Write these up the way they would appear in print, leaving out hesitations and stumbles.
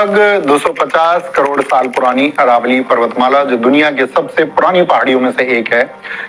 लगभग 250 करोड़ साल पुरानी अरावली पर्वतमाला, जो दुनिया की सबसे पुरानी पहाड़ियों में से एक है,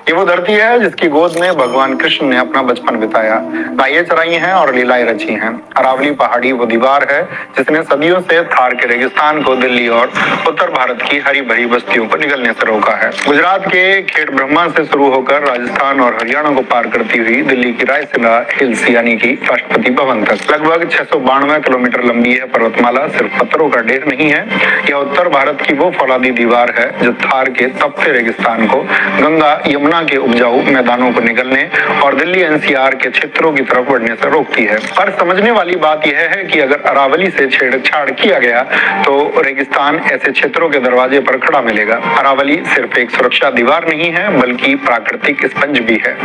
ये वो धरती है जिसकी गोद में भगवान कृष्ण ने अपना बचपन बिताया, गायें चराई हैं और लीलाएं रची हैं। अरावली पहाड़ी वो दीवार है जिसने सदियों से थार के रेगिस्तान को दिल्ली और उत्तर भारत की हरी भरी बस्तियों को निगलने से रोका है। गुजरात के खेड़ ब्रह्मा से शुरू होकर राजस्थान और हरियाणा को पार करती हुई दिल्ली की रायसीना हिल्स यानी कि राष्ट्रपति भवन तक लगभग 692 किलोमीटर लंबी है पर्वतमाला सिर्फ पत्थरों का ढेर नहीं है। यह उत्तर भारत की वो फौलादी दीवार है जो थार के तपते रेगिस्तान को, गंगा यमुना के उपजाऊ मैदानों को निगलने और दिल्ली एनसीआर के क्षेत्रों की तरफ बढ़ने से रोकती है। पर समझने वाली बात यह है कि अगर अरावली से छेड़छाड़ किया गया तो रेगिस्तान ऐसे क्षेत्रों के दरवाजे पर खड़ा मिलेगा। अरावली सिर्फ एक सुरक्षा दीवार नहीं है बल्कि प्राकृतिक स्पंज भी है।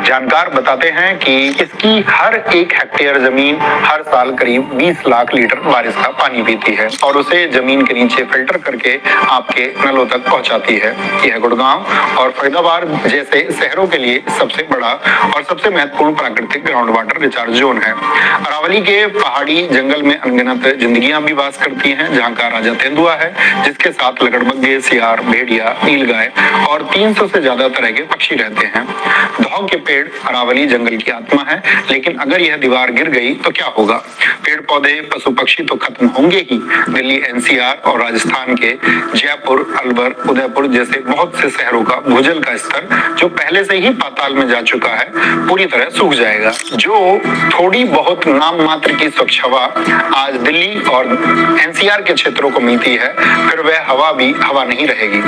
जानकार बताते हैं कि इसकी हर एक हेक्टेयर जमीन हर साल करीब 20 लाख लीटर बारिश का पानी पीती है और उसे जमीन के नीचे फिल्टर करके आपके नलों तक पहुंचाती है। यह गुड़गांव और फरीदाबाद जैसे शहरों के लिए सबसे बड़ा और सबसे महत्वपूर्ण प्राकृतिक ग्राउंड वाटर रिचार्ज जोन है। अरावली के पहाड़ी जंगल में अनगिनत जिंदगियां भी वास करती हैं, जहाँ का राजा तेंदुआ है जिसके साथ लकड़बग्घे, सियार, भेड़िया, नीलगाय और 300 से ज्यादा तरह के पक्षी रहते हैं। धौ के पेड़ अरावली जंगल की आत्मा है, लेकिन अगर यह दीवार गिर गई तो क्या होगा? पेड़ पौधे, पशु पक्षी तो खत्म होंगे ही। दिल्ली एनसीआर और राजस्थान के जयपुर, अलवर, उदयपुर जैसे बहुत से शहरों का भूजल का स्तर जो पहले से ही पाताल में जा चुका है, पूरी तरह सूख जाएगा। जो थोड़ी बहुत नाम मात्र की स्वच्छ हवा आज दिल्ली और एनसीआर के क्षेत्रों को मिलती है, फिर वह हवा भी हवा नहीं रहेगी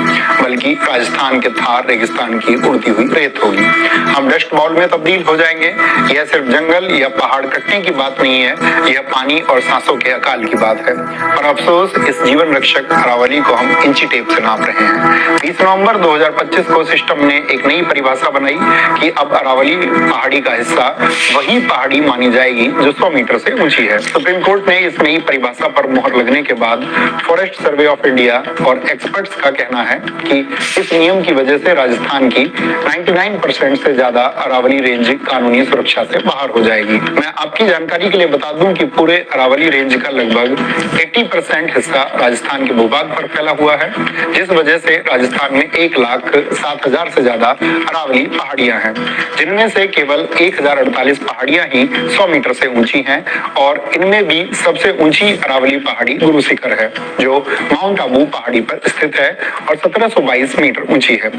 बल्कि राजस्थान के थार रेगिस्तान की उड़ती हुई रेत होगी। हम डस्ट बॉल में तब्दील हो जाएंगे। यह सिर्फ जंगल या पहाड़ कटने की बात नहीं है, यह पानी और सांसों के अकाल की बात है। पर अफसोस इस जीवन रक्षक अरावली को हम इंची टेप से नाप रहे हैं। 20 नवंबर 2025 को सिस्टम ने एक नई परिभाषा बनाई कि अब अरावली पहाड़ी का हिस्सा वही पहाड़ी मानी जाएगी जो 100 मीटर से ऊंची है। सुप्रीम कोर्ट ने इस नई परिभाषा पर मुहर लगने के बाद फॉरेस्ट सर्वे ऑफ इंडिया और एक्सपर्ट्स का कहना है कि इस नियम की वजह से राजस्थान की 99% से ज्यादा अरावली रेंज कानूनी सुरक्षा से बाहर हो जाएगी। मैं आपकी जानकारी के लिए बता दूं कि पूरे अरावली रेंज का लगभग 80% हिस्सा राजस्थान के भूभाग पर फैला हुआ है, जिस वजह से राजस्थान में 1,07,000 से ज्यादा अरावली पहाड़ियां हैं, जिनमें से केवल 1048 पहाड़ियां ही 100 मीटर से ऊंची हैं और इनमें भी सबसे ऊंची अरावली पहाड़ी गुरु शिखर है जो माउंट आबू पहाड़ी पर स्थित है और 1722 मीटर ऊंची है।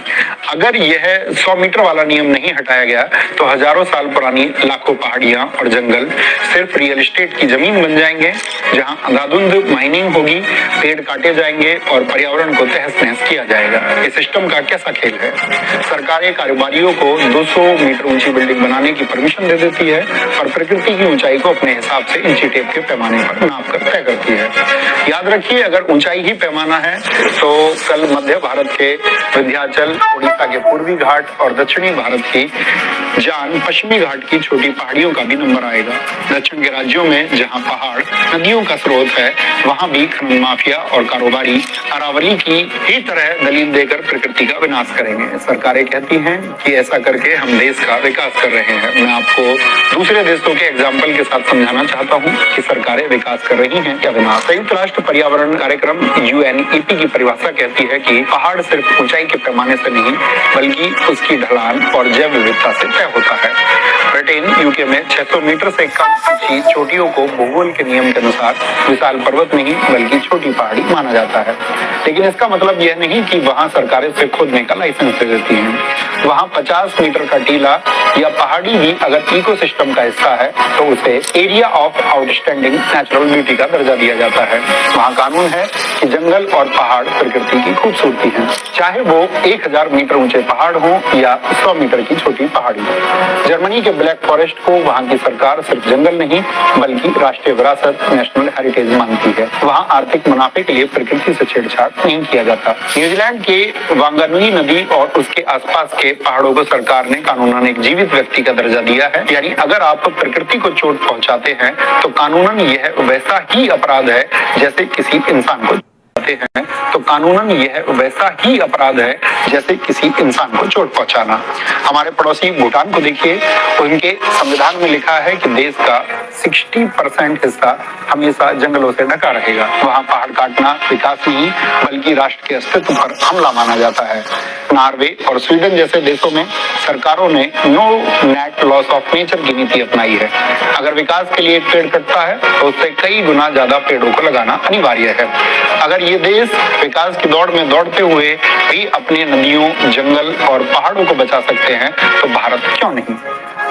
अगर यह 100 मीटर वाला नियम नहीं हटाया गया तो हजारों साल पुरानी लाखों पहाड़ियां और जंगल सिर्फ रियल एस्टेट की जमीन बन जाएंगे, जहां अंधाधुंध माइनिंग होगी, पेड़ काटे जाएंगे और पर्यावरण को तहस नहस किया जाएगा। इस सिस्टम का कैसा खेल है? सरकारें कारोबारियों को 200 मीटर ऊंची बिल्डिंग बनाने की परमिशन दे देती है और प्रकृति की ऊंचाई को अपने हिसाब से इंची टेप के पैमाने पर नाप कर तय करती है। याद रखिए, अगर ऊंचाई ही पैमाना है तो कल मध्य भारत के विंध्याचल, उड़ीसा के पूर्वी घाट और दक्षिणी भारत की जान पश्चिमी घाट की छोटी पहाड़ियों का भी नंबर आएगा। दक्षिण के राज्यों में जहां पहाड़ नदियों का स्रोत है, वहां भी खनन माफिया और कारोबारी अरावली की ही तरह दलील देकर प्रकृति का विनाश करेंगे। सरकारें कहती हैं कि ऐसा करके हम देश का विकास कर रहे हैं। मैं आपको दूसरे देशों के एग्जाम्पल के साथ समझाना चाहता हूँ कि सरकारें विकास कर रही हैं या विनाश। संयुक्त राष्ट्र पर्यावरण कार्यक्रम UNEP की परिभाषा कहती है कि पहाड़ सिर्फ ऊंचाई के पैमाने से नहीं बल्कि उसकी ढलान और जैव विविधता से तय होता है। ब्रिटेन, यूके में 600 मीटर से कम ऊंची चोटियों को भूगोल के नियम के अनुसार विशाल पर्वत नहीं बल्कि छोटी पहाड़ी माना जाता है। लेकिन इसका मतलब यह नहीं कि वहां सरकारें इसे खोदने का लाइसेंस दे देती हैं। वहां 50 मीटर का टीला या पहाड़ी भी अगर इकोसिस्टम का हिस्सा है तो उसे area of outstanding natural beauty का दर्जा दिया जाता है। वहां कानून है कि जंगल और पहाड़ प्रकृति की खूबसूरती है, चाहे वो 1000 मीटर ऊंचे पहाड़ हो या 100 मीटर की छोटी पहाड़ी। जर्मनी के ब्लैक फॉरेस्ट को वहां की सरकार सिर्फ जंगल नहीं बल्कि राष्ट्रीय विरासत, नेशनल हेरिटेज मानती है। वहां आर्थिक मुनाफे के लिए प्रकृति से छेड़छाड़ नहीं किया जाता। न्यूजीलैंड के वांगानुई नदी और उसके आसपास के पहाड़ों को सरकार ने कानूनन एक जीवित व्यक्ति का दर्जा दिया है, यानी अगर आप प्रकृति को चोट पहुंचाते हैं तो कानूनन यह वैसा ही अपराध है जैसे किसी इंसान को जाते हैं तो कानूनन यह वैसा ही अपराध है जैसे किसी इंसान को चोट पहुंचाना। हमारे पड़ोसी भूटान को देखिए, उनके संविधान में लिखा है कि देश का 60% हिस्सा हमेशा जंगलों से ढका रहेगा। वहां पहाड़ काटना विकास नहीं बल्कि राष्ट्र के अस्तित्व पर हमला माना जाता है। नॉर्वे और स्वीडन जैसे देशों में सरकारों ने no net loss of nature की नीति अपनाई है। अगर विकास के लिए एक पेड़ कटता है तो उससे कई गुना ज्यादा पेड़ों को लगाना अनिवार्य है। अगर ये देश विकास की दौड़ में दौड़ते हुए भी अपने नदियों, जंगल और पहाड़ों को बचा सकते हैं तो भारत क्यों नहीं।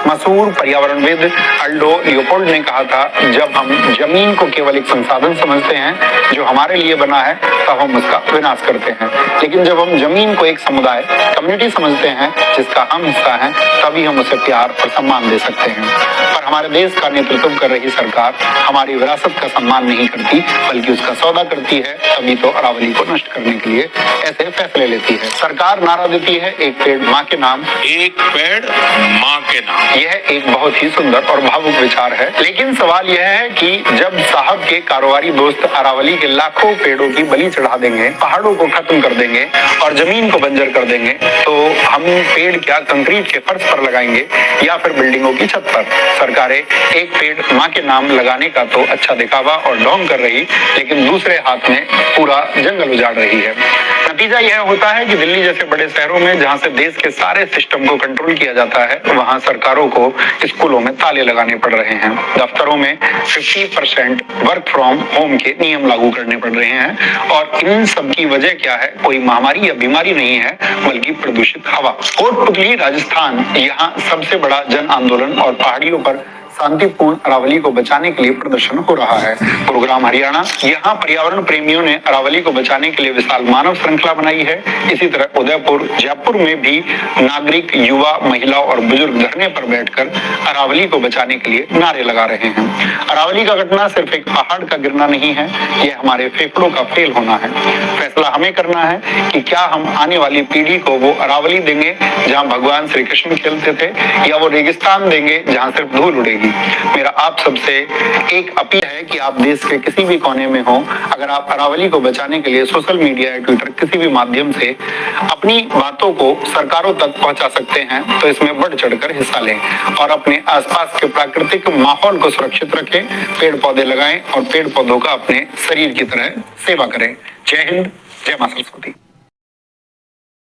मशहूर पर्यावरणविद अल्डो लियोपोल्ड ने कहा था, जब हम जमीन को केवल एक संसाधन समझते हैं जो हमारे लिए बना है तब हम उसका विनाश करते हैं, लेकिन जब हम जमीन को एक समुदाय, कम्युनिटी समझते हैं जिसका हम हिस्सा हैं, तभी हम उसे प्यार और सम्मान दे सकते हैं। पर हमारे देश का नेतृत्व कर रही सरकार हमारी विरासत का सम्मान नहीं करती बल्कि उसका सौदा करती है, तभी तो अरावली को नष्ट करने के लिए ऐसे फैसले लेती है। सरकार नारा देती है, एक पेड़ माँ के नाम, एक पेड़ माँ के नाम। यह एक बहुत ही सुंदर और भावुक विचार है, लेकिन सवाल यह है कि जब साहब के कारोबारी दोस्त अरावली के लाखों पेड़ों की बलि चढ़ा देंगे, पहाड़ों को खत्म कर देंगे और जमीन को बंजर कर देंगे, तो हम पेड़ क्या कंक्रीट के फर्श पर लगाएंगे या फिर बिल्डिंगों की छत पर। सरकारें एक पेड़ माँ के नाम लगाने का तो अच्छा दिखावा और ढोंग कर रही, लेकिन दूसरे हाथ में पूरा जंगल उजाड़ रही है। नतीजा यह होता है कि दिल्ली जैसे बड़े शहरों में जहां से देश के सारे सिस्टम को कंट्रोल किया जाता है, वहां सरकारों को स्कूलों में ताले लगाने पड़ रहे हैं। दफ्तरों में 50% वर्क फ्रॉम होम के नियम लागू करने पड़ रहे हैं और इन सब की वजह क्या है? कोई महामारी या बीमारी नहीं है बल्कि प्रदूषित हवा। कोटपुतली राजस्थान यहाँ सबसे बड़ा जन आंदोलन और पहाड़ियों पर शांतिपूर्ण अरावली को बचाने के लिए प्रदर्शन हो रहा है। गुरुग्राम हरियाणा, यहाँ पर्यावरण प्रेमियों ने अरावली को बचाने के लिए विशाल मानव श्रृंखला बनाई है। इसी तरह उदयपुर, जयपुर में भी नागरिक, युवा, महिला और बुजुर्ग धरने पर बैठकर अरावली को बचाने के लिए नारे लगा रहे हैं। अरावली का घटना सिर्फ एक पहाड़ का गिरना नहीं है, यह हमारे फेफड़ों का फेल होना है। फैसला हमें करना है कि क्या हम आने वाली पीढ़ी को वो अरावली देंगे जहाँ भगवान श्री कृष्ण खेलते थे, या वो रेगिस्तान देंगे जहाँ सिर्फ धूल उड़ेगी। मेरा आप सबसे एक अपील है कि आप देश के किसी भी कोने में हो, अगर आप अरावली को बचाने के लिए सोशल मीडिया या ट्विटर किसी भी माध्यम से अपनी बातों को सरकारों तक पहुंचा सकते हैं तो इसमें बढ़ चढ़कर हिस्सा लें और अपने आसपास के प्राकृतिक माहौल को सुरक्षित रखें, पेड़ पौधे लगाएं और पेड़ पौधों का अपने शरीर की तरह सेवा करें। जय हिंद, जय मां सरस्वती।